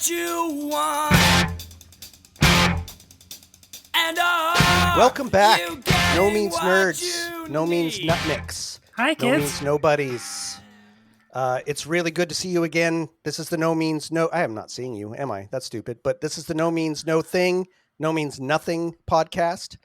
what you want. And welcome back. No means what nerds. No means need. nutmix. Hi, No kids. means nobodies. It's really good to see you again. This is the No Means No. I am not seeing you, am I? That's stupid. But this is the No Means No Thing, No Means Nothing podcast.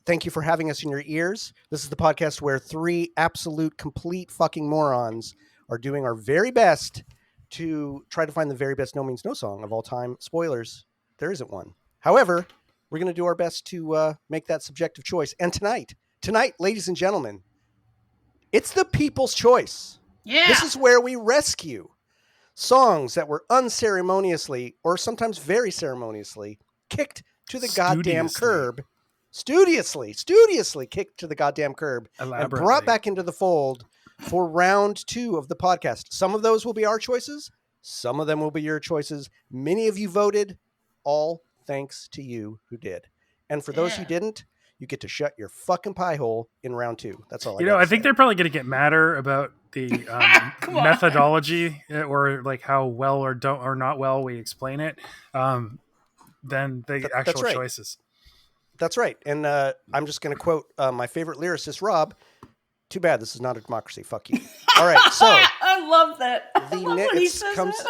Thank you for having us in your ears. This is the podcast where three absolute, complete fucking morons are doing our very best to try to find the very best No Means No song of all time. Spoilers, there isn't one. However, we're going to do our best to make that subjective choice. And tonight, ladies and gentlemen, it's the people's choice. Yeah. This is where we rescue songs that were unceremoniously, or sometimes very ceremoniously, kicked to the goddamn curb. Studiously kicked to the goddamn curb and brought back into the fold for round 2 of the podcast. Some of those will be our choices. Some of them will be your choices. Many of you voted. All thanks to you who did. And for those who didn't, you get to shut your fucking pie hole in round 2. That's all I got. I think they're probably going to get madder about the methodology or like how well or not well we explain it than the actual choices. That's right. And I'm just going to quote my favorite lyricist, Rob. Too bad this is not a democracy. Fuck you. All right. So I love that.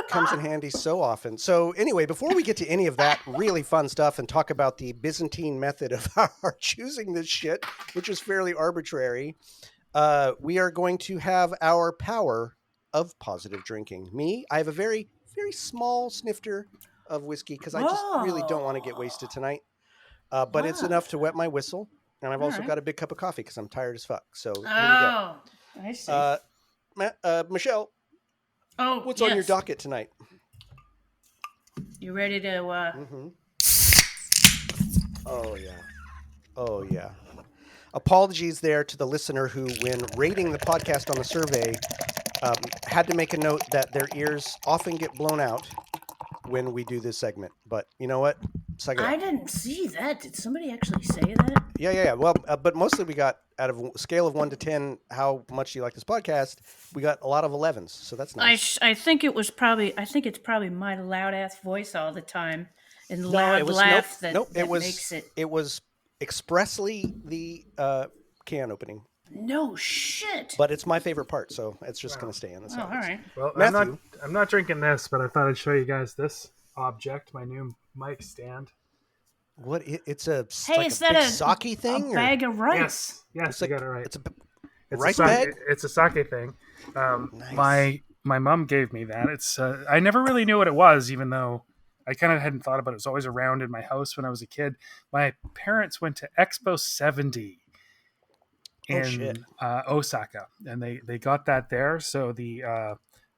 comes in handy so often. So anyway, before we get to any of that really fun stuff and talk about the Byzantine method of our choosing this shit, which is fairly arbitrary, we are going to have our power of positive drinking. I have a very, very small snifter of whiskey because I just really don't want to get wasted tonight. But it's enough to wet my whistle. And I've also got a big cup of coffee because I'm tired as fuck. So here we go. I see. Michelle, what's on your docket tonight? You ready to... Mm-hmm. Oh, yeah. Apologies there to the listener who, when rating the podcast on the survey, had to make a note that their ears often get blown out when we do this segment. But you know what? I didn't see that. Did somebody actually say that? Yeah. Well, but mostly we got, out of a scale of 1 to 10, how much you like this podcast, we got a lot of 11s. So that's nice. I think it's probably my loud ass voice all the time and laugh that makes it. It was expressly the can opening. No shit. But it's my favorite part, so it's just going to stay in the side. All right. Well, Matthew. I'm not drinking this, but I thought I'd show you guys this object, my new mic stand. What? It's a is that big sake thing? A bag of rice? Yes, you got it right. It's a rice bag? It's a sake thing. Nice. My mom gave me that. It's I never really knew what it was, even though I kind of hadn't thought about it. It was always around in my house when I was a kid. My parents went to Expo 70 in Osaka, and they got that there. So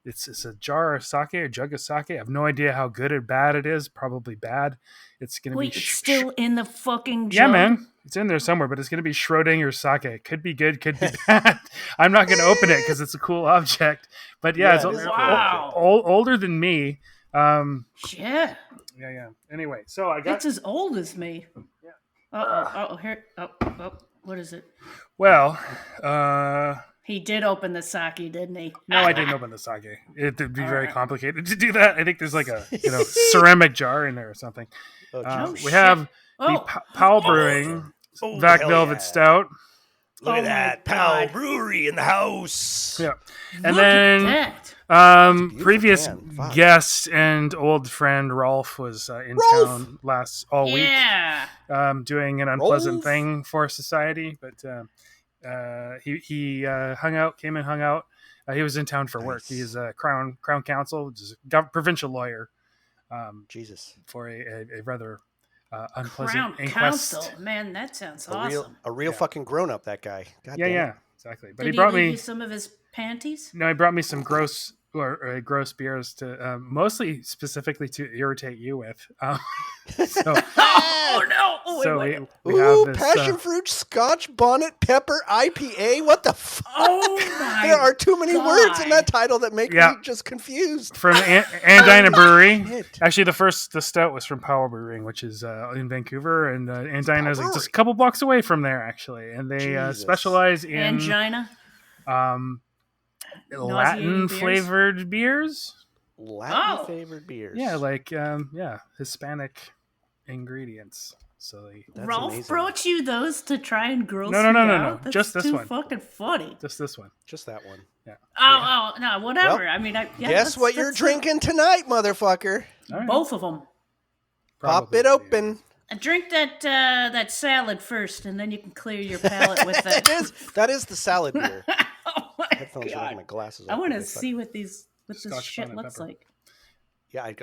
it's a jar of sake, a jug of sake. I have no idea how good or bad it is. Probably bad. It's going to be... Wait, it's still in the fucking jug? Yeah, man. It's in there somewhere, but it's going to be Schrodinger's sake. It could be good, could be bad. I'm not going to open it because it's a cool object. But yeah, it's older than me. Yeah. Yeah. Anyway, so I got... It's as old as me. Yeah. Here. What is it? Well, he did open the sake, didn't he? No, I didn't open the sake. It would be very complicated to do that. I think there's like a ceramic jar in there or something. We have the Powell Brewing Vac Velvet Stout. Look at that. Powell Brewery in the house. Yeah. And Look then at that. previous guest and old friend Rolf was in town all week doing an unpleasant thing for society, but he came and hung out. He was in town for work. He's a crown counsel, which is a provincial lawyer. Jesus. For a rather unpleasant Crown inquest. Counsel, man, that sounds awesome. A real fucking grown up, that guy. God damn yeah, exactly. But Did he brought leave me you some of his panties? No, he brought me some gross beers to mostly specifically to irritate you with. So, we have this passion fruit Scotch bonnet pepper IPA. What the fuck? Oh my! There are too many words in that title that make me just confused. From Andina Brewery. Actually, the stout was from Powell Brewing, which is in Vancouver, and Andina is just a couple blocks away from there, actually, and they specialize in angina. Latin flavored beers. Latin flavored beers. Yeah, like Hispanic ingredients. So That's Ralph amazing. brought you those to try and gross no. me out? That's Just this too one. fucking funny. Just this one. Just that one. Yeah. Oh, no, whatever. Well, I mean, guess what you're drinking tonight, motherfucker? Right. Both of them. Pop it open. Drink that salad first, and then you can clear your palate with that. That is the salad beer. Oh my Headphones are God. making my glasses. I want to see what this shit looks like. Yeah, I'm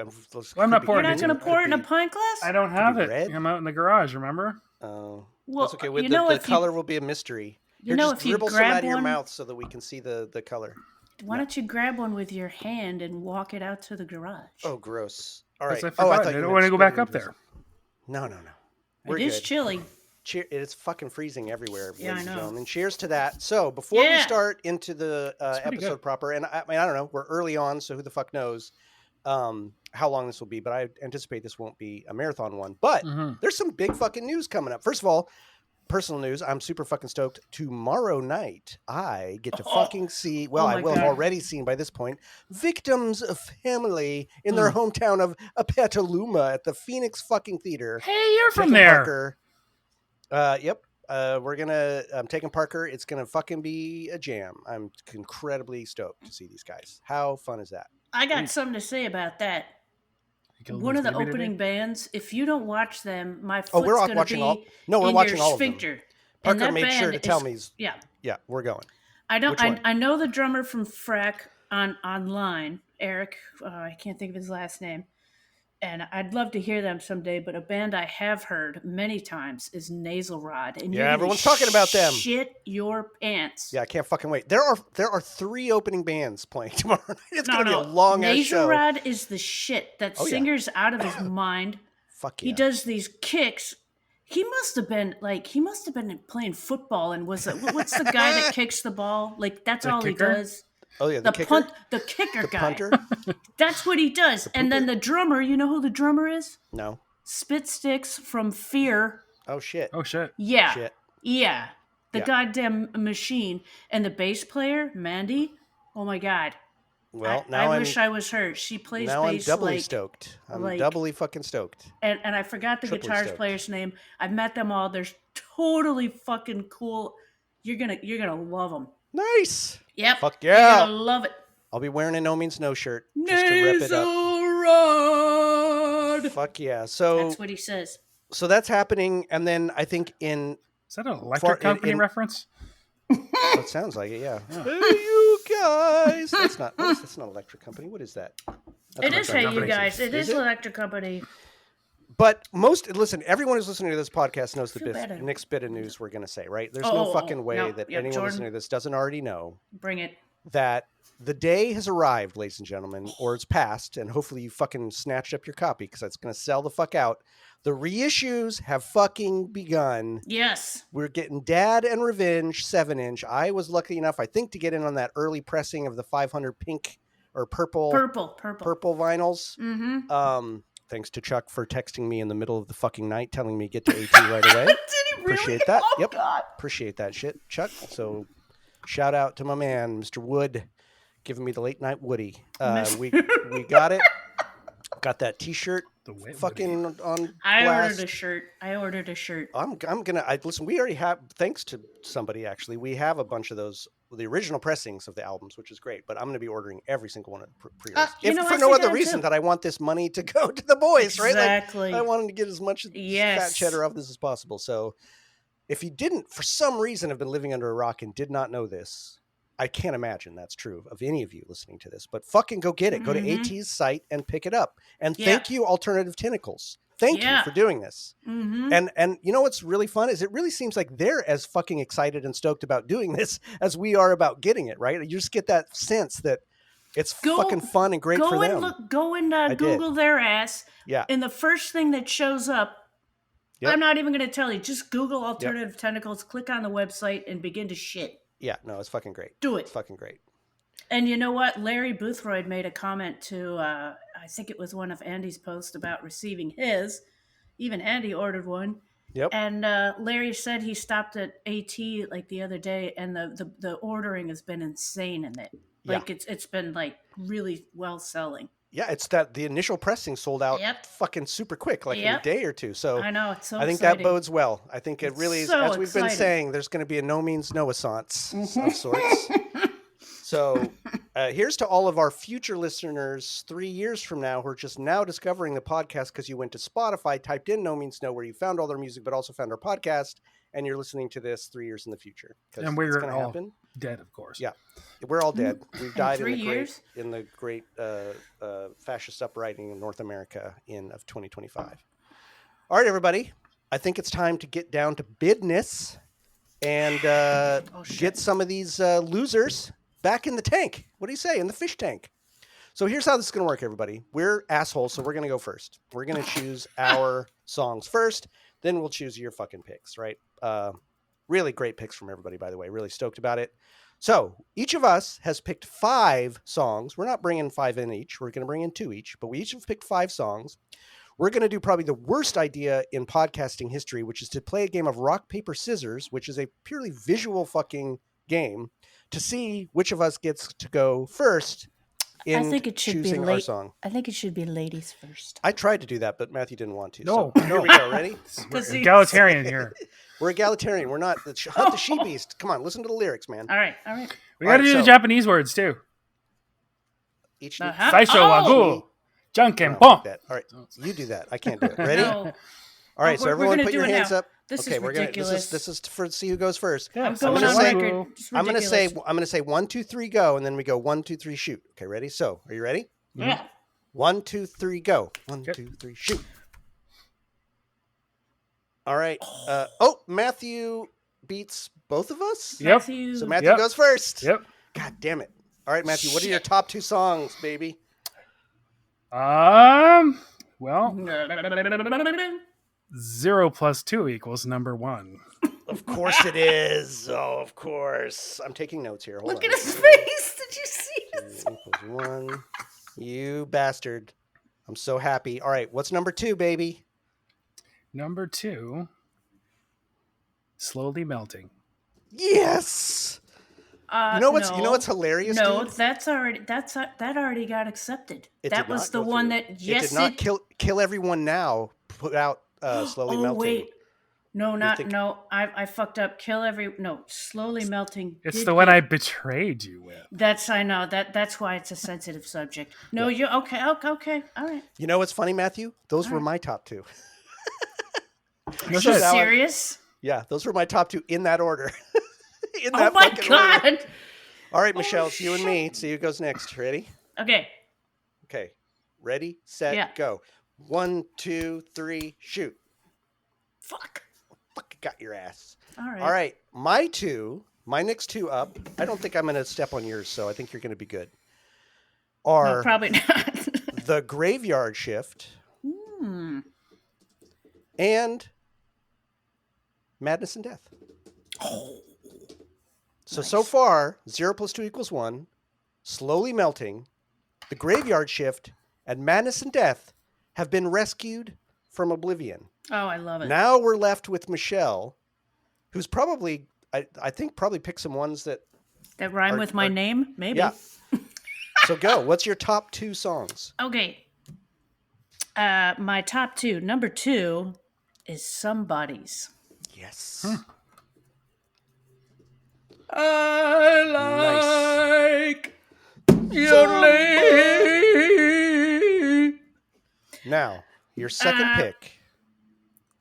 not pouring You're not going to pour it in a pint glass? I don't have it. Red? I'm out in the garage, remember? Oh, well, that's okay. The color will be a mystery. If you dribble some grab out of your one, mouth so that we can see the color. Why don't you grab one with your hand and walk it out to the garage? Oh, gross. All right. I thought I don't want to go back up there. No. It is chilly. It's fucking freezing everywhere, Yeah, ladies I and know. gentlemen. Cheers to that. So before we start into the episode good. proper, and I don't know, we're early on, so who the fuck knows how long this will be, but I anticipate this won't be a marathon one. But there's some big fucking news coming up. First of all, personal news, I'm super fucking stoked. Tomorrow night, I get to fucking see, I will have already seen by this point, Victims of Family in their hometown of Petaluma at the Phoenix fucking Theater. Hey, you're from there. Parker. Yep. I'm taking Parker. It's gonna fucking be a jam. I'm incredibly stoked to see these guys. How fun is that? I got something to say about that. One of the opening bands, if you don't watch them, my foot's we're going to watching be all. No, we're in watching your all of them. sphincter. Parker made sure to tell me. Yeah, we're going. I know the drummer from Frack online, Eric. I can't think of his last name, and I'd love to hear them someday. But a band I have heard many times is Nasal Rod, and everyone's talking about them. Shit your pants. Yeah, I can't fucking wait. There are 3 opening bands playing tomorrow night. It's gonna be a long ass show. Nasal Rod is the shit. That singer's out of his mind. Fuck yeah. He does these kicks. He must have been playing football and what's the guy that kicks the ball? Like that's all kicker? he does. Oh yeah, the kicker guy. Punter? That's what he does. And then the drummer, you know who the drummer is? No. Spit Sticks from Fear. Oh shit. Yeah. Shit. Yeah. The goddamn machine. And the bass player, Mandy. Oh my God. Well, I wish I was her. She plays now bass. I'm doubly stoked. I'm doubly fucking stoked. And I forgot the guitar player's name. I've met them all. They're totally fucking cool. You're gonna love them. Nice. Yep. Fuck yeah. You're gonna love it. I'll be wearing a No Means No shirt just to rip it up. Rod. Fuck yeah. So that's what he says. So that's happening, and then I think is that an electric company reference? Oh, it sounds like it, yeah. Hey, you guys. That's not electric company. What is that? It is Hey You Guys. It is electric company. But everyone who's listening to this podcast knows the next bit of news we're going to say, right? There's no fucking way that anyone listening to this doesn't already know. Bring it. That the day has arrived, ladies and gentlemen, or it's passed, and hopefully you fucking snatched up your copy because it's going to sell the fuck out. The reissues have fucking begun. Yes. We're getting Dad and Revenge 7-inch. I was lucky enough, I think, to get in on that early pressing of the 500 pink or purple vinyls. Mm-hmm. Thanks to Chuck for texting me in the middle of the fucking night, telling me to get to AT right away. Did he really? Appreciate that. Oh, yep. God. Appreciate that shit, Chuck. So shout out to my man, Mr. Wood, giving me the late night Woody. We got it. Got that T-shirt. Fucking Woody. On blast. I ordered a shirt. I'm gonna. Listen. We already have. Thanks to somebody, actually, we have a bunch of those. The original pressings of the albums, which is great. But I'm going to be ordering every single one of the pre-orders. If for no other reason that I want this money to go to the boys, right? Exactly. Like, I wanted to get as much fat cheddar of this as possible. So, if you didn't, for some reason, have been living under a rock and did not know this, I can't imagine that's true of any of you listening to this. But fucking go get it. Go to AT's site and pick it up. And thank you, Alternative Tentacles. Thank you for doing this. Mm-hmm. And you know what's really fun is it really seems like they're as fucking excited and stoked about doing this as we are about getting it, right? You just get that sense that it's fucking fun and great for them. Go and Google their ass. Yeah. And the first thing that shows up, I'm not even going to tell you. Just Google Alternative Tentacles, click on the website, and begin to shit. Yeah, no, it's fucking great. Do it. It's fucking great. And you know what? Larry Boothroyd made a comment to, I think it was one of Andy's posts about receiving his. Even Andy ordered one. Yep. And Larry said he stopped at AT like the other day, and the ordering has been insane in it. Like it's been like really well selling. Yeah, it's that the initial pressing sold out Yep. fucking super quick, like in a Yep. day or two. So I know, it's so I think exciting. that bodes well. I think it It's really is, so as we've been exciting. saying, there's going to be a no means no assance of sorts. So here's to all of our future listeners 3 years from now who are just now discovering the podcast because you went to Spotify, typed in No Means No, where you found all their music, but also found our podcast, and you're listening to this 3 years in the future. And It's we're going to all happen. dead, of course. Yeah. We're all dead. We've died 3 years? in the great fascist uprising in North America of 2025. All right, everybody. I think it's time to get down to business and get some of these losers back in the tank. What do you say? In the fish tank. So here's how this is going to work, everybody. We're assholes, so we're going to go first. We're going to choose our songs first. Then we'll choose your fucking picks, right? Really great picks from everybody, by the way. Really stoked about it. So each of us has picked 5 songs. We're not bringing 5 in each. We're going to bring in 2 each, but we each have picked 5 songs. We're going to do probably the worst idea in podcasting history, which is to play a game of rock, paper, scissors, which is a purely visual fucking game to see which of us gets to go first in I think it should be choosing our song. I think it should be ladies first. I tried to do that, but Matthew didn't want to. No, so here we go. Ready? We're egalitarian here. We're egalitarian. We're not hunt the she beast. Come on, listen to the lyrics, man. All right. We got to do the Japanese words too. Each Saisho wa goo, janken no, pon. that. All right, you do that. I can't do it. Ready? No. All right, so we're everyone gonna put do your it hands now. up. This Okay, is we're gonna. ridiculous. This is for see who goes first. Yeah, I'm going gonna on say- record. It's I'm gonna say ridiculous. 1, 2, 3, go, and then we go 1, 2, 3, shoot. Okay, ready? So, are you ready? Yeah. 1, 2, 3, go. 1, Okay. 2, 3, shoot. All right. Matthew beats both of us. Yep. Matthew. So Matthew Yep. goes first. Yep. God damn it! All right, Matthew. What are your top 2 songs, baby? Well, 0 plus 2 equals number 1. Of course it is. Oh, of course. I'm taking notes here. Hold Look on. at his face. Did you see this? 2 equals 1. You bastard. I'm so happy. All right, what's number 2, baby? Number 2, slowly melting. Yes. You know what's hilarious? No, dude? that already got accepted. It That did was not the go one through. that yes it did not kill everyone now. Put out slowly oh melting. wait. No, not think- no. I fucked up. Slowly melting. It's did the one get- I betrayed you with. I know that's why it's a sensitive subject. No, you okay? Okay, all right. You know what's funny, Matthew? Those were my top 2. No So shit. now I- Serious? Yeah, those were my top 2 in that order. In Oh that my fucking god! order. All right, Michelle, it's you and me. See who goes next. Ready? Okay. Okay. Ready, set, Yeah. go. 1, 2, 3, shoot. Fuck. Fuck, got your ass. All right. All right, my next 2 up. I don't think I'm going to step on yours, so I think you're going to be good. No, Are probably not. The Graveyard Shift Hmm. and Madness and Death. So far, 0 plus 2 equals 1, Slowly Melting, The Graveyard Shift, and Madness and Death have been rescued from oblivion. Oh, I love it. Now we're left with Michelle, who's probably, I think, picked some ones that, that rhyme with my name, maybe. yeah. So go. What's your top 2 songs? Okay. My top 2. Number 2 is Somebody's. Yes. I like yodeling. Now, your second pick.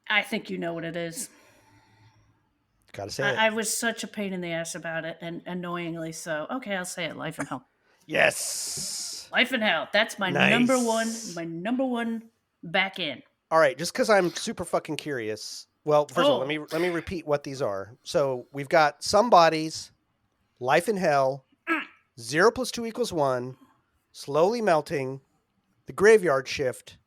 I think you know what it is. Gotta say it. I was such a pain in the ass about it, and annoyingly so. Okay, I'll say it. Life in Hell. Yes. Life in Hell. That's my Nice. number one. My number one back in. All right, just because I'm super fucking curious. Well, first of all, let me repeat what these are. So we've got Somebody's, Life in Hell, 0 plus 2 equals 1, Slowly Melting, The Graveyard Shift,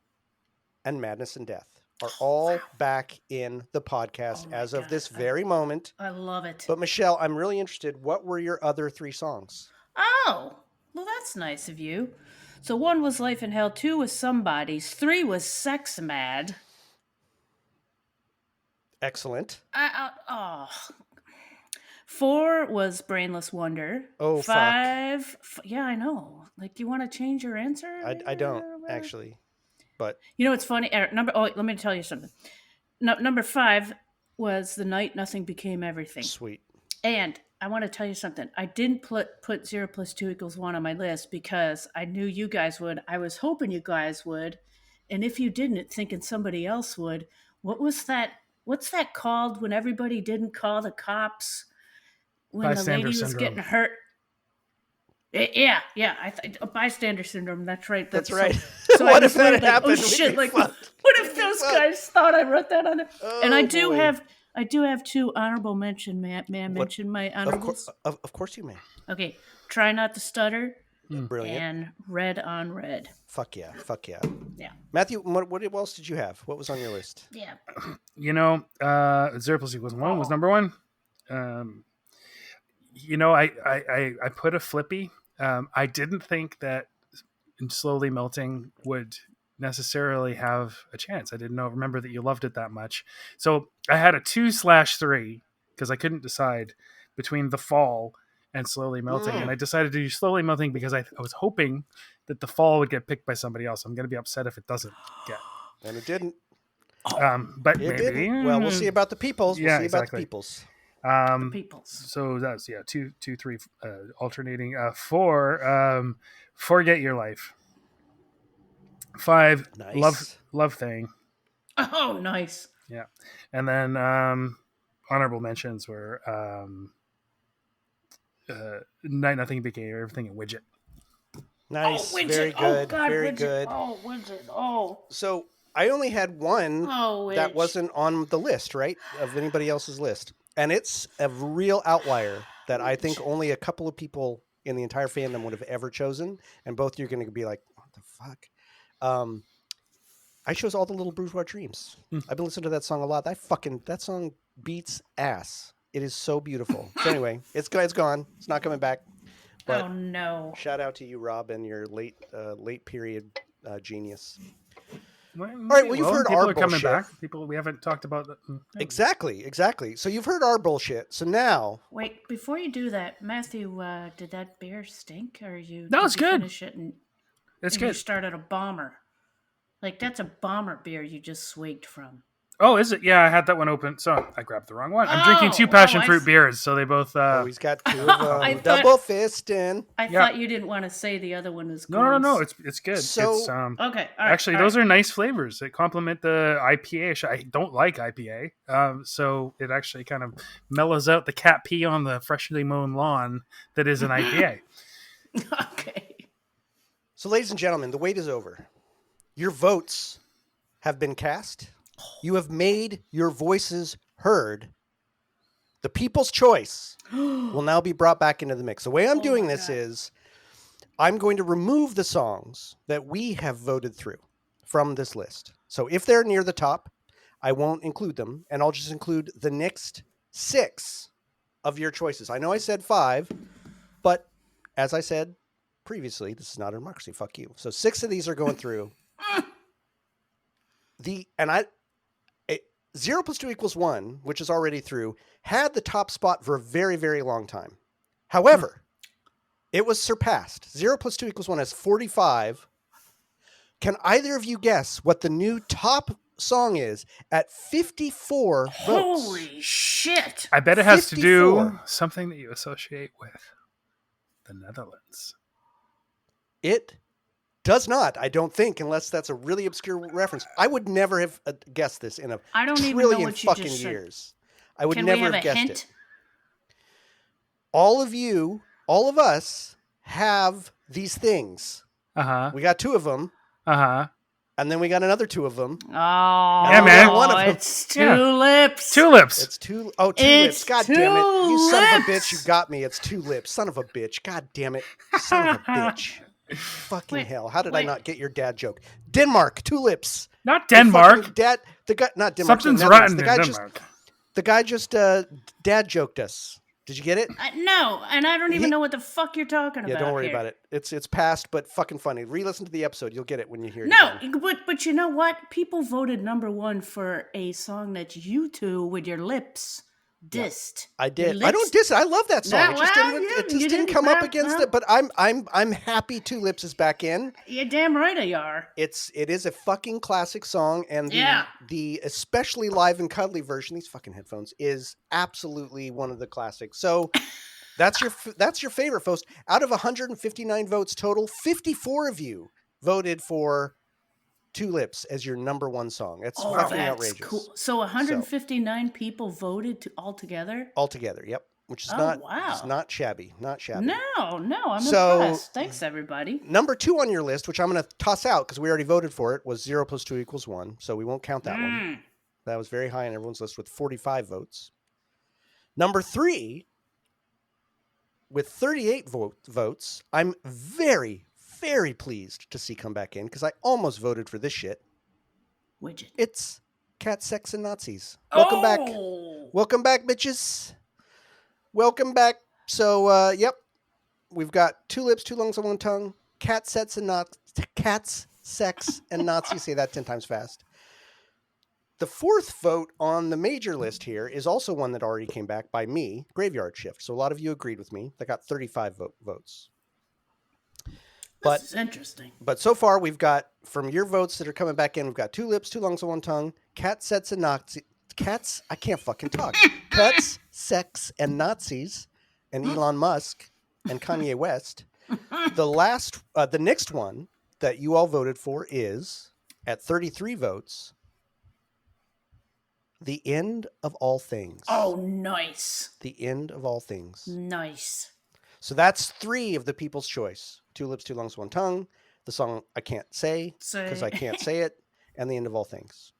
and Madness and Death are all back in the podcast as of this very moment. I love it. But Michelle, I'm really interested. What were your other 3 songs? Oh, well, that's nice of you. So 1 was Life in Hell, 2 was Somebody's, 3 was Sex Mad. Excellent. 4 was Brainless Wonder. Oh, fuck. 5, yeah, I know. Like, do you want to change your answer? I don't actually, but You know, it's funny. Let me tell you something. Number 5 was The Night Nothing Became Everything. sweet. And I want to tell you something. I didn't put 0 + 2 = 1 on my list because I knew you guys would. I was hoping you guys would. And if you didn't, thinking somebody else would. What's that called when everybody didn't call the cops when the Bystander lady was syndrome. getting hurt? Yeah. Bystander syndrome. That's right. That's right. So What I if was worried, that happened? Oh We'd shit! be Like, fucked. what if those guys thought I wrote that on there? And Oh, I do boy. have 2 honorable mention. May I mention my honorables? Of course you may. Okay. Try Not to Stutter Brilliant. and Red on Red. Fuck yeah. Yeah. Matthew, what else did you have? What was on your list? Yeah. 0 + 1 was number 1. I put a Flippy. I didn't think that Slowly Melting would necessarily have a chance. I didn't remember that you loved it that much. So I had a 2/3 because I couldn't decide between The Fall and Slowly Melting. And I decided to do Slowly Melting because I was hoping that The Fall would get picked by somebody else. I'm going to be upset if it doesn't get. And it didn't. But It maybe. didn't. Well, we'll see about the peoples. We'll see about the peoples. Peoples. So that's 2, 3, alternating. 4, Forget Your Life. 5, Nice. Love Thing. Oh, nice. Yeah, and then honorable mentions were Night Nothing Became Everything and Widget. Nice. Oh, Widget. Very good. Oh, God, very Widget. good. Oh, Widget. Oh. So I only had one that Widget. wasn't on the list, right? Of anybody else's list. And it's a real outlier that I think only a couple of people in the entire fandom would have ever chosen. And both you're going to be like, what the fuck? I chose All the Little Bourgeois Dreams. I've been listening to that song a lot. That song beats ass. It is so beautiful. So anyway, it's gone. It's not coming back. But Oh, no. shout out to you, Rob, and your late period genius. All right, well, you've heard people our are coming bullshit. back. People we haven't talked about. Exactly. So you've heard our bullshit. So now, Wait, before you do that, Matthew, did that beer stink? Or No, did it's you good. Finish it and It's you good. started a bomber? Like, that's a bomber beer you just swigged from. Oh, is it? Yeah, I had that one open. So I grabbed the wrong one. I'm drinking 2 Oh, passion I fruit see. beers, so they both. he's got 2 of them. I thought- Double fisting. I Yeah. thought you didn't want to say the other one was No. gross. It's good. So- It's, Okay, all right. actually, all those right. are nice flavors. They complement the IPA. I don't like IPA, so it actually kind of mellows out the cat pee on the freshly mown lawn that is an IPA. Okay. So, ladies and gentlemen, the wait is over. Your votes have been cast. You have made your voices heard. The people's choice will now be brought back into the mix. The way I'm doing this is I'm going to remove the songs that we have voted through from this list. So if they're near the top, I won't include them, and I'll just include the next 6 of your choices. I know I said 5, but as I said previously, this is not a democracy. Fuck you. So 6 of these are going through. 0 + 2 = 1, which is already through, had the top spot for a very, very long time. However, it was surpassed. 0 + 2 = 1 has 45. Can either of you guess what the new top song is at 54 votes? Holy shit. I bet it has to do 54. something that you associate with the Netherlands. It does not, I don't think, unless that's a really obscure reference. I would never have guessed this in a I don't even know trillion what you fucking just said. years. I would Can never we have have a guessed hint? it. All of us have these things. Uh-huh. We got 2 of them, Uh-huh. and then we got another 2 of them. Oh, Yeah, man. One of them. it's tulips. Tulips. It's 2 lips. It's God damn it. You son of a tulips. bitch, you got me. It's 2 lips. Son of a bitch. God damn it. Son of a bitch. Fucking Wait, hell. How did I wait. not get your dad joke? Denmark, 2 lips. Not The Denmark. fucking Dad, the guy, not Denmark. Something's the Netherlands. rotten The in guy Denmark. the guy just dad joked us. Did you get it? No, and I don't even He- know what the fuck you're talking Yeah, about. don't worry here. about it. It's past, but fucking funny. Re-listen to the episode. You'll get it when you hear it. No, again. but you know what? People voted number 1 for a song that's you two with your lips dissed. I Your did. I don't lips- diss it. I love that song. No, It just well, didn't. you- It just you didn't didn't- come up well, against well. it. But I'm happy Two Lips is back in. You're damn right you are. It is a fucking classic song, and Yeah. the especially live and cuddly version, these fucking headphones, is absolutely one of the classics. So that's your favorite, folks. Out of 159 votes total, 54 of you voted for Two Lips as your number one song. That's fucking that's outrageous. cool. So 159 people voted altogether. Altogether, yep. Which is wow. not shabby. Not shabby. No, I'm So- impressed. Thanks, everybody. Number 2 on your list, which I'm going to toss out because we already voted for it, was 0 + 2 = 1. So we won't count that one. That was very high on everyone's list with 45 votes. Number 3, with 38 votes, I'm very, very pleased to see come back in because I almost voted for this shit. Widget. It's Cat, Sex, and Nazis. Welcome back. Oh! Welcome back, bitches. Welcome back. So, yep. We've got 2 lips, 2 lungs, and 1 tongue. Cats, sex, and Nazis. Say that 10 times fast. The 4th vote on the major list here is also one that already came back by me, Graveyard Shift. So a lot of you agreed with me. That got 35 votes. This is interesting. But so far, we've got, from your votes that are coming back in, we've got 2 lips, 2 lungs, and 1 tongue. Cats, sex, and Nazis. Cats, I can't fucking talk. Cuts, sex, and Nazis, and Elon Musk, and Kanye West. The next one that you all voted for is, at 33 votes, The End of All Things. Oh, nice. The End of All Things. Nice. So that's 3 of the people's choice. 2 lips, 2 lungs, 1 tongue. The song I can't say because I can't say it, and The End of All Things.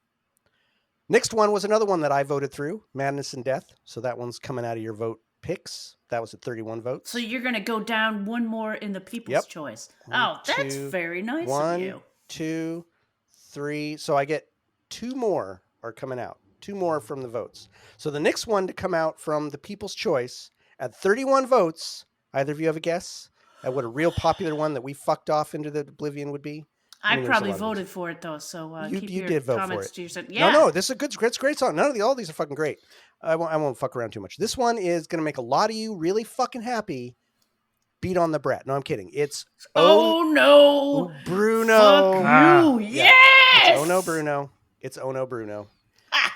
Next one was another one that I voted through, Madness and Death. So that one's coming out of your vote picks. That was at 31 votes. So you're going to go down one more in the people's choice. One, That's two, very nice One, of you. 2, 3. So I get 2 more are coming out. 2 more from the votes. So the next one to come out from the people's choice at 31 votes. Either of you have a guess at what a real popular one that we fucked off into the oblivion would be? I mean, there's a probably lot of voted for it though, so You keep your did vote for comments it. to yourself. Yeah. No, this is a good, great song. All these are fucking great. I won't fuck around too much. This one is going to make a lot of you really fucking happy. Beat on the Brat. No, I'm kidding. It's Oh no, Bruno. Fuck you! Yeah. Yes. It's Oh No Bruno. It's Oh No Bruno.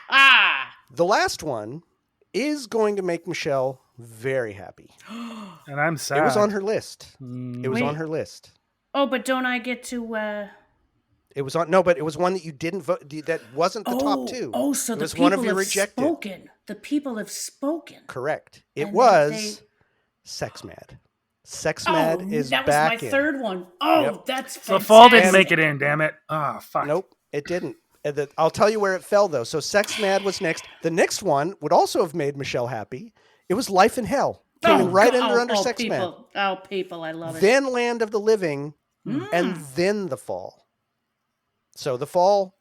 Ah. The last one is going to make Michelle very happy. And I'm sad. It was on her list. Mm. It was on Wait. her list. Oh, but don't I get to? It was on. No, but it was one that you didn't vote. That wasn't the top 2. Oh, so it the was people one of your have rejected. spoken. The people have spoken. Correct. It And was Sex Mad. Sex Mad is that was back my in. third one. Oh, Yep. that's The fantastic. fall didn't make it in, damn it. Ah, fuck. Nope, it didn't. I'll tell you where it fell, though. So Sex Mad was next. The next one would also have made Michelle happy. It was Life in Hell. Came in right under Sex Mad. people. Oh, people, I love it. Then Land of the Living, and then The Fall. So The Fall,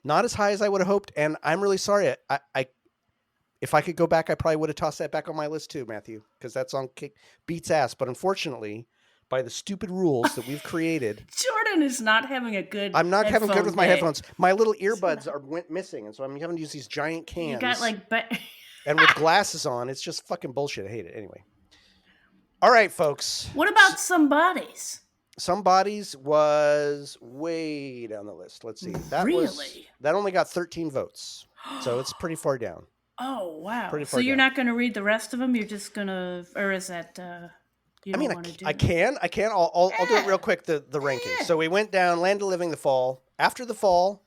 not as high as I would have hoped, and I'm really sorry. I if I could go back, I probably would have tossed that back on my list too, Matthew, because that song beats ass. But unfortunately, by the stupid rules that we've created, Jordan is not having a good. I'm not having good with my day. headphones. My little earbuds went missing, and so I'm having to use these giant cans. You got like. And with glasses on, it's just fucking bullshit. I hate it. Anyway. All right, folks. What about Some Bodies? Some Bodies was way down the list. Let's see. Really? That only got 13 votes. So it's pretty far down. Oh wow! Pretty So far you're down. not going to read the rest of them? You're just going to, or is that? You I don't mean, want to do I can. I'll do it real quick. The rankings. So we went down Land of Living, The Fall. After The Fall,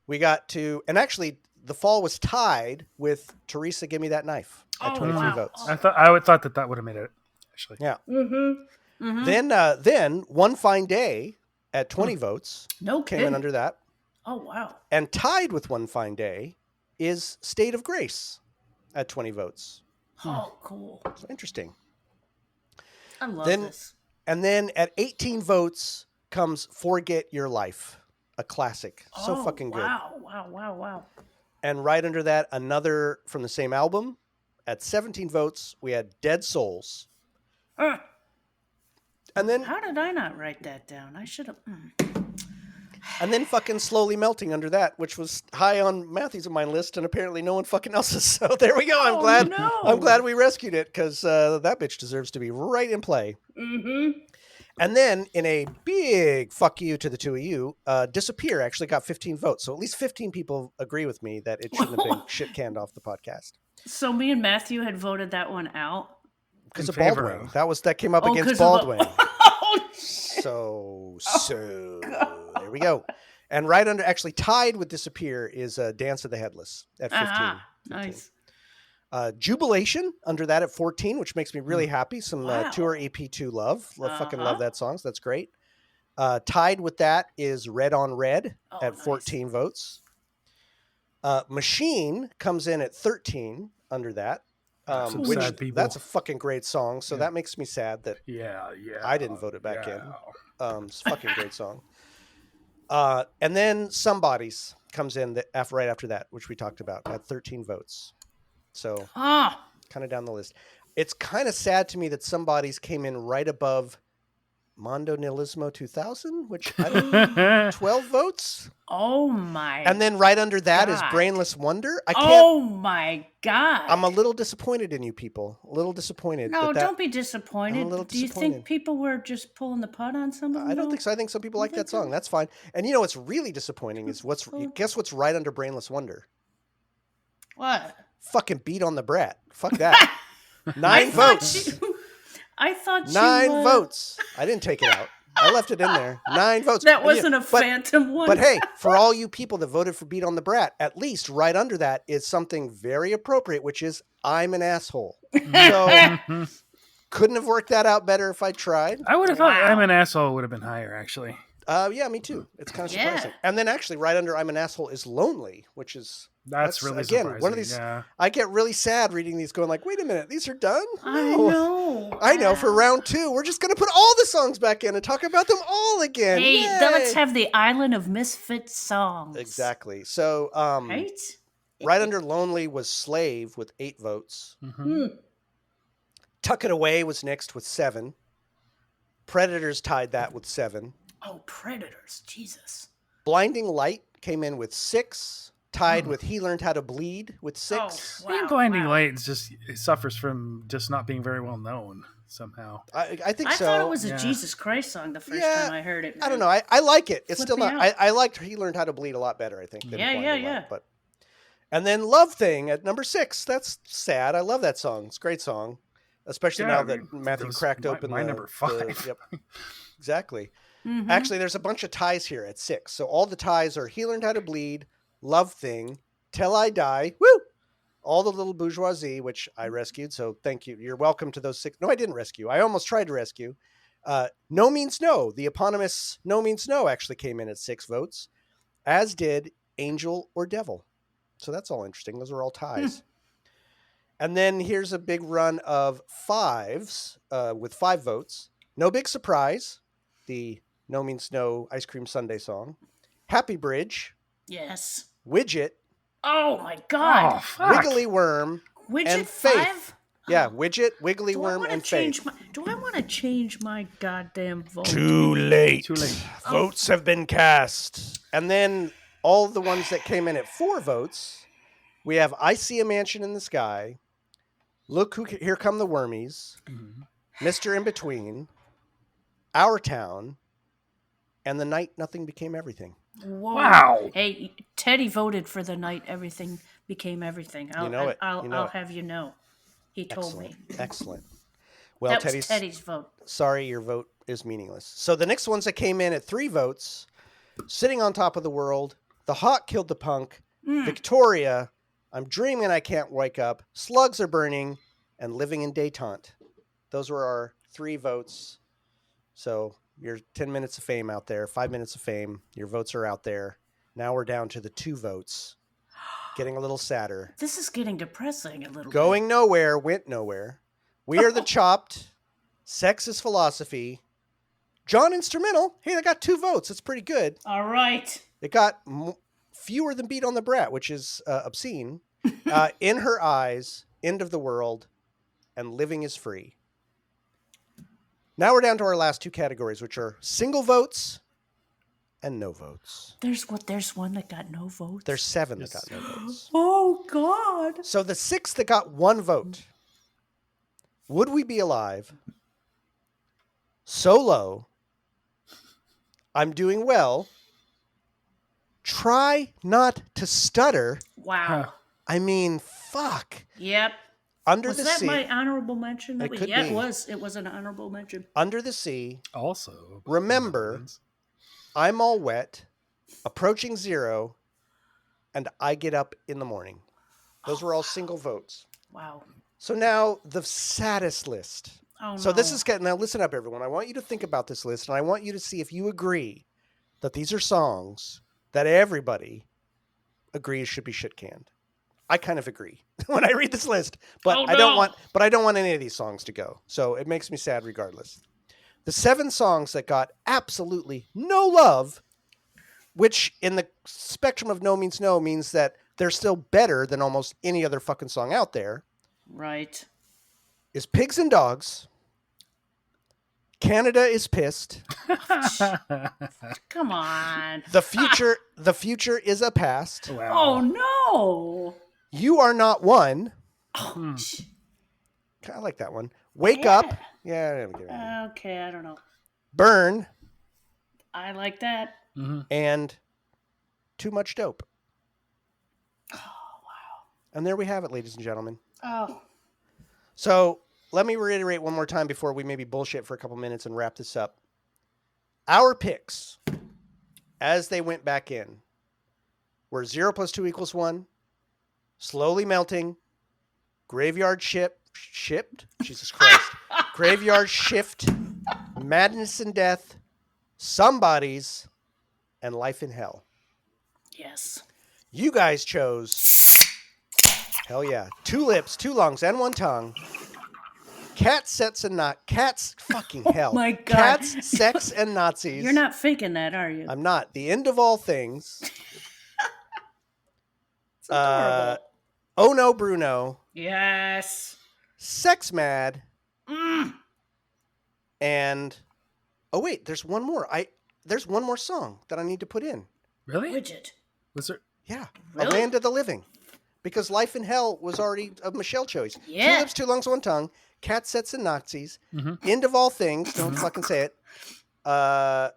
we got to, and actually, The Fall was tied with Teresa, Give Me That Knife at 23 wow. votes. I would thought that would have made it, actually. Yeah. Mm-hmm. Then One Fine Day at 20 votes No came kidding. in under that. Oh wow! And tied with One Fine Day is State of Grace at 20 votes. Oh cool! So interesting. I love Then- this. And then at 18 votes comes Forget Your Life, a classic. So Oh, fucking good. Wow! And right under that, another from the same album. At 17 votes, we had Dead Souls. And then How did I not write that down? I should have. And then fucking Slowly Melting under that, which was high on Matthew's and my list, and apparently no one fucking else's. So there we go. I'm glad. No. I'm glad we rescued it because that bitch deserves to be right in play. Mm-hmm. And then in a big fuck you to the two of you, Disappear actually got 15 votes. So at least 15 people agree with me that it shouldn't have been shit canned off the podcast. So me and Matthew had voted that one out. Because In of favor Baldwin. of. That came up against 'cause of the- Baldwin. Oh, shit. So there we go. And right under, actually tied with Disappear is Dance of the Headless at 15. Ah, 15. nice. Jubilation under that at 14, which makes me really happy. Some Wow. Tour EP2 love. Fucking Uh-huh. love that song. So that's great. Tied with that is Red on Red Oh, at nice. 14 votes. Machine comes in at 13 under that. Some Which sad people. that's a fucking great song. So Yeah. that makes me sad that Yeah. I didn't vote it back in. in. It's a fucking great song. And then Somebody's comes in right after that, which we talked about at 13 votes. So Ah, kind of down the list. It's kind of sad to me that Somebody's came in right above Mondo Nihilismo 2000, which I don't 12 votes. oh my. And then right under that is God. Brainless Wonder. I can't. Oh my God. I'm a little disappointed in you people. A little disappointed. No, that don't be disappointed. I'm a little Do you disappointed. think people were just pulling the putt on some of them? I don't though? think so. I think some people like that think so? song. That's fine. And you know what's really disappointing is guess what's right under Brainless Wonder? What? Fucking Beat on the Brat. Fuck that. 9 votes. I thought you 9 votes. I didn't take it out. I left it in there. 9 votes. That And wasn't a but- phantom one. But hey, for all you people that voted for Beat on the Brat, at least right under that is something very appropriate, which is I'm an asshole. So couldn't have worked that out better if I tried. I would have thought Wow. I'm an asshole would have been higher, actually. Yeah, me too. It's kind of Yeah. surprising. And then actually right under I'm an asshole is Lonely, which is That's really again surprising. one of these. Yeah. I get really sad reading these, going like, wait a minute, these are done. I No. know. I know. For round 2, we're just gonna put all the songs back in and talk about them all again. Hey, Yay. then let's have the Island of Misfit songs. Exactly. So, Right? right under Lonely was Slave with 8 votes. Mhm. Tuck It Away was next with 7. Predators tied that with 7. Oh, Predators. Jesus. Blinding Light came in with 6. Tied with He Learned How to Bleed with 6. Oh, I think wow, Blinding wow. Light is just it suffers from just not being very well known somehow. I think I so. thought it was a Yeah. Jesus Christ song the first Yeah, time I heard it. I don't man. know. I like it. It's Flip still me not. out. I liked He Learned How to Bleed a lot better, I think. Than Yeah, Blinding yeah, Light, yeah. But and then Love Thing at number 6. That's sad. I love that song. It's a great song, especially Yeah, now I that mean, Matthew that was cracked my- open my the number 5. Yep, exactly. Mhm. Actually, there's a bunch of ties here at 6. So all the ties are He Learned How to Bleed, Love Thing, Till I Die, woo! All the Little Bourgeoisie, which I rescued. So thank you. You're welcome to those 6. No, I didn't rescue. I almost tried to rescue. No Means No. The eponymous No Means No actually came in at 6 votes, as did Angel or Devil. So that's all interesting. Those are all ties. And then here's a big run of 5s with 5 votes. No Big Surprise, the No Means No Ice Cream Sundae song. Happy Bridge, Yes. Widget, Oh my God. Oh, fuck. Wiggly Worm. Widget and Faith. 5? Yeah, Widget, Wiggly Do I Worm, want to and change Faith. my? Do I want to change my goddamn vote? Too late. Too late. Votes have been cast. And then all the ones that came in at 4 votes, we have I See a Mansion in the Sky, Look Who Here Come the Wormies, Mhm. Mr. In Between, Our Town, and The Night Nothing Became Everything. Whoa. Wow. Hey, Teddy voted for the night everything became everything. I'll, You know it. I'll, You know I'll it. have you know. He told me. Excellent. Well, That was Teddy's vote. sorry, your vote is meaningless. So the next ones that came in at 3 votes, Sitting on Top of the World, The Hawk Killed the Punk, Victoria, I'm Dreaming I Can't Wake Up, Slugs Are Burning, and Living in Détente. Those were our 3 votes. So your 10 minutes of fame out there, 5 minutes of fame, your votes are out there. Now we're down to the 2 votes. Getting a little sadder. This is getting depressing a little Going nowhere, went nowhere. We Are the Chopped. Sex is Philosophy. John Instrumental. Hey, they got 2 votes. That's pretty good. bit. All right. It got fewer than Beat on the Brat, which is obscene. In Her Eyes, End of the World, and Living is Free. Now we're down to our last 2 categories, which are single votes and no votes. There's one that got no votes. There's 7 Yes. that got no votes. Oh God. So the 6 that got 1 vote, Would We Be Alive, So Low, I'm Doing Well, Try Not to Stutter. Wow. Huh. I mean, fuck. Yep. Under Was the that Sea. my honorable mention? It could yeah, be. it was. It was an honorable mention. Under the Sea, Also, Remember, I'm All Wet, Approaching Zero, and I Get Up in the Morning. Those were all single votes. Wow. So now the saddest list. Oh, So this no. is getting, now listen up, everyone. I want you to think about this list, and I want you to see if you agree that these are songs that everybody agrees should be shit canned. I kind of agree when I read this list, but Oh, I don't no. want any of these songs to go. So it makes me sad regardless. The 7 songs that got absolutely no love, which in the spectrum of no means no means that they're still better than almost any other fucking song out there, Right. is Pigs and Dogs, Canada is Pissed, Come on. The Future is a Past, Oh wow. no. You Are Not One. Hmm. I like that one. Wake Yeah. Up. Yeah, I don't give a Okay, I don't know. Burn, I like that. Mhm. and Too Much Dope. Oh wow. And there we have it, ladies and gentlemen. Oh. So let me reiterate one more time before we maybe bullshit for a couple minutes and wrap this up. Our picks, as they went back in, were 0 + 2 = 1, Slowly Melting, Graveyard Shipped, Jesus Christ, Graveyard Shift, Madness and Death, Somebodies, and Life in Hell. Yes. You guys chose, hell yeah, 2 lips, 2 lungs, and 1 tongue. Cats fucking hell. My God. Cats, sex, and Nazis. You're not faking that, are you? I'm not. The End of All Things. It's adorable. Oh No Bruno. Yes. Sex Mad. Mm. And oh wait, there's one more. There's one more song that I need to put in. Really? Widget. Was there? Yeah. Really? A Land of the Living. Because Life in Hell was already a Michelle choice. Yeah. 2 lips, 2 lungs, 1 tongue. Cat Sets and Nazis. Mhm. End of All Things. Don't fucking say it. Oh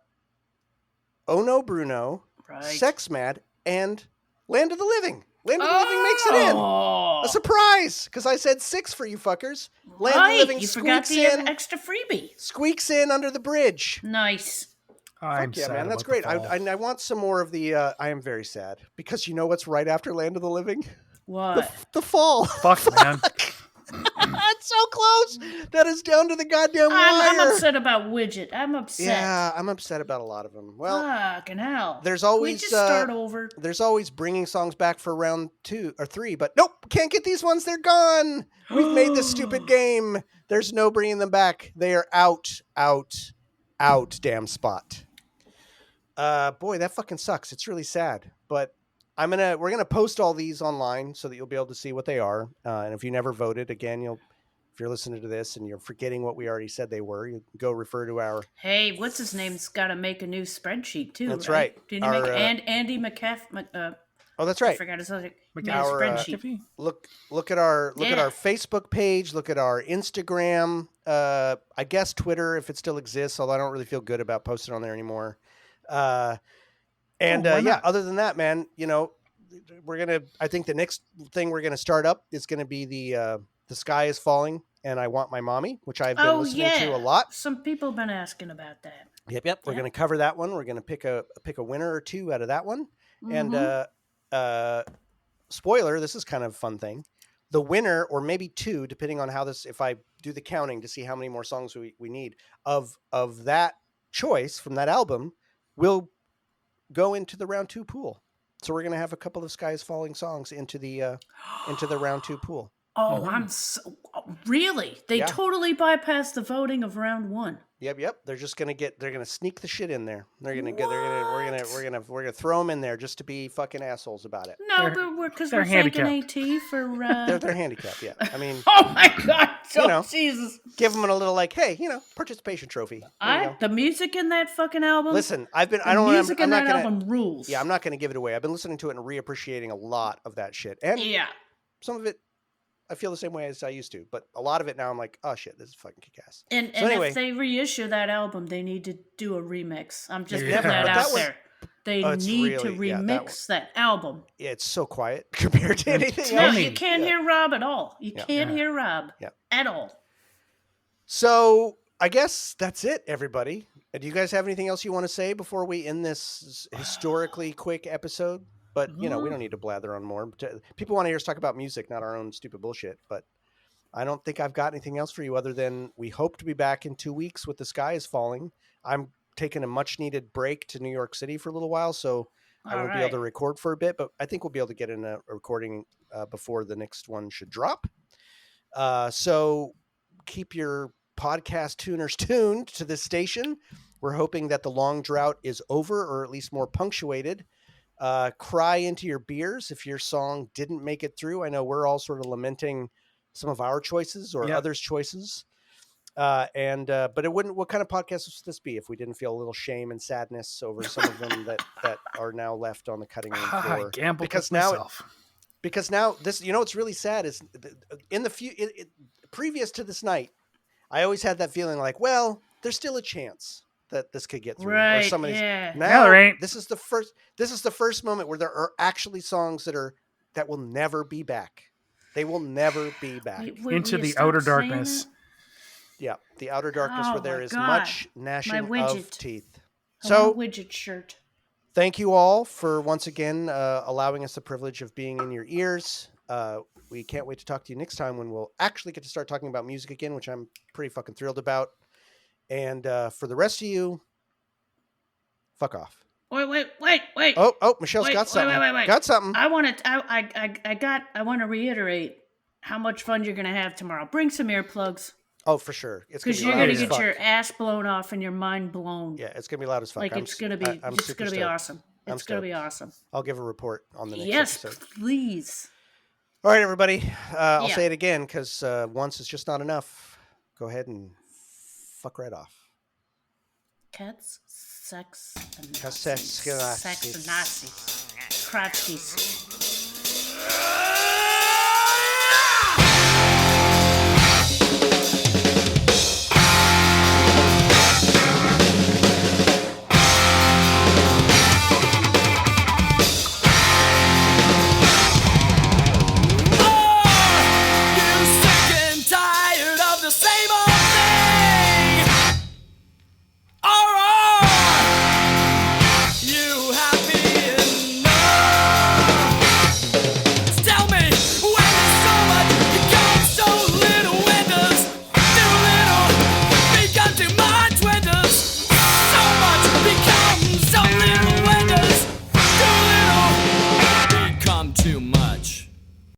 No Bruno. Right. Sex Mad. And Land of the Living. Land of the Living makes it in. Oh. A surprise. Because I said 6 for you fuckers. Land of the Right. Living You forgot squeaks the in. extra freebie. Squeaks in under the bridge. Nice. I'm Fuck yeah, sad man. That's about the great. fall. I want some more of the. I am very sad. Because you know what's right after Land of the Living? What? The Fall. Fuck, man. It's so close. That is down to the goddamn wire. I'm upset about Widget. I'm upset. Yeah, I'm upset about a lot of them. Well, Fucking hell. there's Can we always just start over? there's always bringing songs back for round 2 or 3, but nope, can't get these ones. They're gone. We've made this stupid game. There's no bringing them back. They are out. Damn spot. Boy, that fucking sucks. It's really sad, but we're gonna post all these online so that you'll be able to see what they are. And if you never voted, again, if you're listening to this and you're forgetting what we already said they were, you go refer to our. Hey, what's his name's got to make a new spreadsheet too. That's right. right. Didn't he make Andy McCaff? Oh, that's I right. forgot his other made a Our, spreadsheet. Look at our Yeah. Facebook page. Look at our Instagram. I guess Twitter if it still exists. Although I don't really feel good about posting on there anymore. Why Yeah. not? Other than that, man, I think the next thing we're gonna start up is gonna be the Sky Is Falling and I Want My Mommy, which I've been listening to a lot. Some people have been asking about that. Yep. We're Yeah. gonna cover that one. We're gonna pick a winner or two out of that one. Mhm. And spoiler, this is kind of a fun thing. The winner, or maybe 2, depending on if I do the counting to see how many more songs we need of that choice from that album, will go into the round 2 pool. So we're gonna have a couple of Sky Is Falling songs into the round 2 pool. Oh, Mhm. I'm so really. They Yeah. totally bypassed the voting of round 1. Yep. They're just gonna sneak the shit in there. We're gonna throw them in there just to be fucking assholes about it. No, but because they're we're thanking handicapped. AT for. They're handicapped. Yeah, I mean, Oh my God! You know, Jesus. give them a little like, hey, participation trophy. There you go. The music in that fucking album. Listen, I'm the not music in that gonna, album rules. Yeah, I'm not gonna give it away. I've been listening to it and reappreciating a lot of that shit, and Yeah. some of it I feel the same way as I used to, but a lot of it now I'm like, oh shit, this is fucking kick-ass. And anyway, if they reissue that album, they need to do a remix. I'm just Yeah. putting that But out there. They it's need to really- yeah, remix that album. Yeah, it's so quiet compared to anything No, else. you can't hear Rob at all. You can't Yeah. hear Rob at all. So I guess that's it, everybody. Do you guys have anything else you want to say before we end this historically quick episode? But, we don't need to blather on more. People want to hear us talk about music, not our own stupid bullshit. But I don't think I've got anything else for you other than we hope to be back in 2 weeks with The Sky is Falling. I'm taking a much needed break to New York City for a little while, so I won't be able to record for a bit. But I think we'll be able to get in a recording before the next one should drop. So keep your podcast tuners tuned to this station. We're hoping that the long drought is over, or at least more punctuated. Cry into your beers if your song didn't make it through. I know we're all sort of lamenting some of our choices or others' choices. But it wouldn't. What kind of podcast would this be if we didn't feel a little shame and sadness over some of them that are now left on the cutting room floor? I gambled with myself. Because now this, what's really sad is in the previous to this night, I always had that feeling like, well, there's still a chance that this could get through. Right. Or somebody's Yeah. now there ain't. this is the first moment where there are actually songs that will never be back. They will never be back. Into the outer darkness. Yeah, the outer darkness where there is much gnashing of teeth. So widget shirt. Thank you all for once again allowing us the privilege of being in your ears. We can't wait to talk to you next time when we'll actually get to start talking about music again, which I'm pretty fucking thrilled about. And for the rest of you, fuck off. Wait. Oh, Michelle's got something. Wait. Got something. I want to reiterate how much fun you're going to have tomorrow. Bring some earplugs. Oh, for sure. It's because you're going to get your ass blown off and your mind blown. Yeah, it's going to be loud as fuck. It's going to be awesome. It's going to be awesome. I'll give a report on the next episode. Yes, please. All right, everybody. I'll say it again because once is just not enough. Go ahead and fuck right off. Cats, sex, and Sex, Nazis. Crotchies.